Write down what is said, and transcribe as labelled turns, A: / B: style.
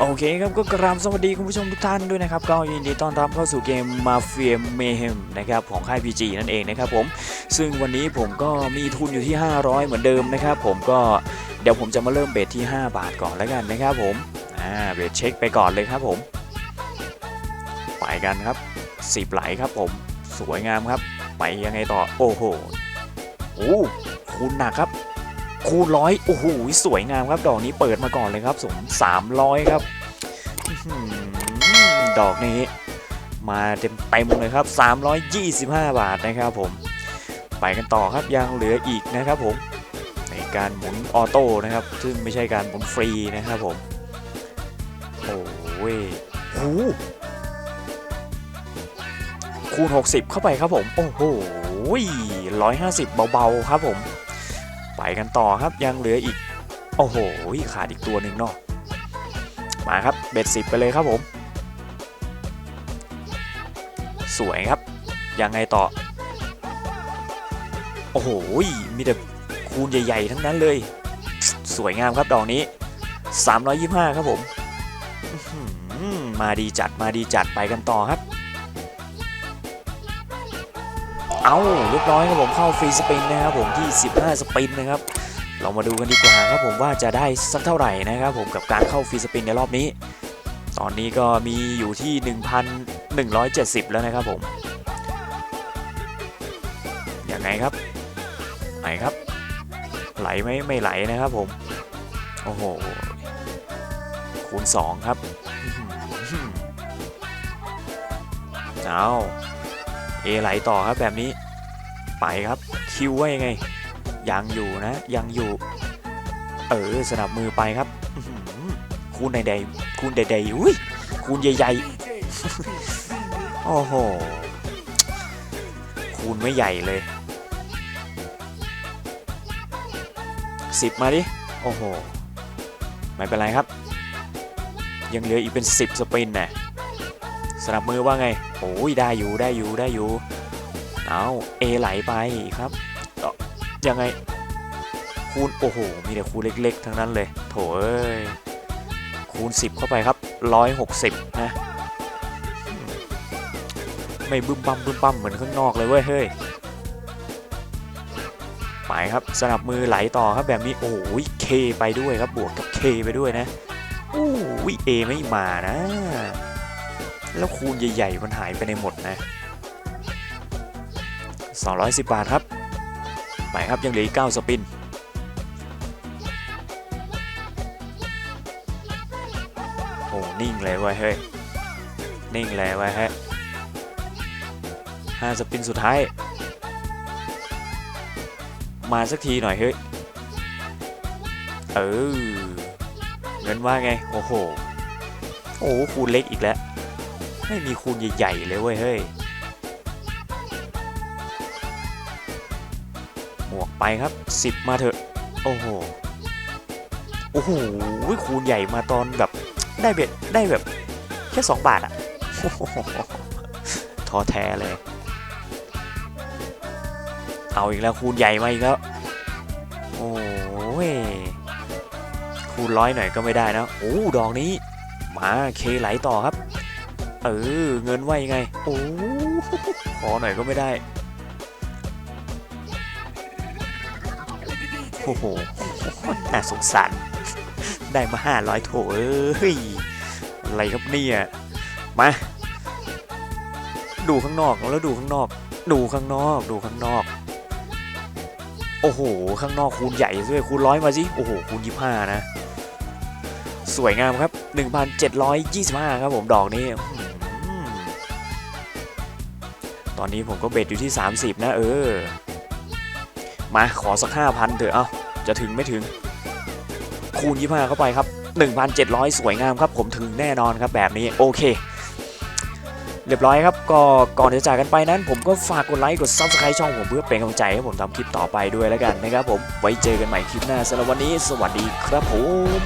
A: โอเคครับก็กราบสวัสดีคุณผู้ชมทุกท่านด้วยนะครับก็ยินดีต้อนรับเข้าสู่เกม Mafia Mayhem นะครับของค่าย PG นั่นเองนะครับผมซึ่งวันนี้ผมก็มีทุนอยู่ที่500เหมือนเดิมนะครับผมก็เดี๋ยวผมจะมาเริ่มเบสที่5 บาทก่อนแล้วกันนะครับผมเบสเช็คไปก่อนเลยครับผมไปกันครับ10ไหลครับผมสวยงามครับไปยังไงต่อโอ้โหคูณหนักครับคูณร้อยโอ้โหสวยงามครับดอกนี้เปิดมาก่อนเลยครับผม300ครับดอกนี้มาเต็มเลยครับ325 บาทนะครับผมไปกันต่อครับยังเหลืออีกนะครับผมในการหมุนออโต้นะครับซึ่งไม่ใช่การหมุนฟรีนะครับผมโอ้ยคูณ60เข้าไปครับผมโอ้โห150เบาๆครับผมไปกันต่อครับยังเหลืออีกโอ้โหขาดอีกตัวหนึ่งเนาะมาครับเบ็ด10ไปเลยครับผมสวยครับยังไงต่อโอ้โหมีแต่คูณใหญ่ๆทั้งนั้นเลยสวยงามครับดอกนี้325ครับผมมาดีจัดไปกันต่อครับเอาเรียบร้อยครับผมเข้าฟรีสปินนะครับผมที่15สปินนะครับเรามาดูกันดีกว่าครับผมว่าจะได้สักเท่าไหร่นะครับผมกับการเข้าฟรีสปินในรอบนี้ตอนนี้ก็มีอยู่ที่ 1,170 แล้วนะครับผมยังไงครับไหนครับไหลไหมไม่ไหลนะครับผมโอ้โหคูณ2ครับเอาเอไหลต่อครับแบบนี้ไปครับคิวว่ายังไงยังอยู่นะยังอยู่สนับมือไปครับคูณใดๆคูณใดๆอุ้ยคูณใหญ่ๆโอ้โหคูณไม่ใหญ่เลย10มาดิโอ้โหไม่เป็นไรครับยังเหลืออีกเป็น10สปินนะสนับมือว่าไงโอ้ยได้อยู่เอาเอไหลไปครับยังไงคูณโอ้โหมีแต่คูณเล็กๆทั้งนั้นเลยโถเอ้ยคูณ10เข้าไปครับ160นะไม่บึ้มบั้มเหมือนข้างนอกเลยเว้ยเฮ้ยไปครับสนับมือไหลต่อครับแบบนี้โอ้โหเคไปด้วยครับบวกกับเคไปด้วยนะโอ้ยเอไม่มานะแล้วคูณใหญ่ๆมันหายไปในหมดนะ210 บาทครับไปครับยังเหลืออีก9สปินโอ้นิ่งเลยเว้ยเฮ้ยนิ่งเลยเว้ยเฮ้ย5สปินสุดท้ายมาสักทีหน่อยเฮ้ยเงินว่าไงโอ้โหคูณเล็กอีกแล้วไม่มีคูณใหญ่ๆเลยเว้ยเฮ้ยหมวกไปครับ10มาเถอะโอ้โหคูณใหญ่มาตอนแบบได้แบบแค่2 บาทอะท้อแท้เลยเอาอีกแล้วคูณใหญ่มาอีกแล้วโอ้ยคูณ100หน่อยก็ไม่ได้นะดอกนี้มาเคไหลต่อครับเงินว่ายังไงขอหน่อยก็ไม่ได้โอ้โหน่าสงสารได้มา500โถอะไรครับเนี่ยมาดูข้างนอกแล้วดูข้างนอกโอ้โหข้างนอกคูณใหญ่ด้วยคูณ100มาสิโอ้โหคูณ25นะสวยงามครับ 1,725 ครับผมดอกนี้ตอนนี้ผมก็เบ็ดอยู่ที่30นะมาขอสัก 5,000 เถอะจะถึงไม่ถึงคูณ25เข้าไปครับ 1,700 สวยงามครับผมถึงแน่นอนครับแบบนี้โอเคเรียบร้อยครับก็ก่อนจะจากกันไปนั้นผมก็ฝากกดไลค์กด Subscribe ช่องผมเพื่อเป็นกำลังใจให้ผมทำคลิปต่อไปด้วยแล้วกันนะครับผมไว้เจอกันใหม่คลิปหน้าสำหรับวันนี้สวัสดีครับผม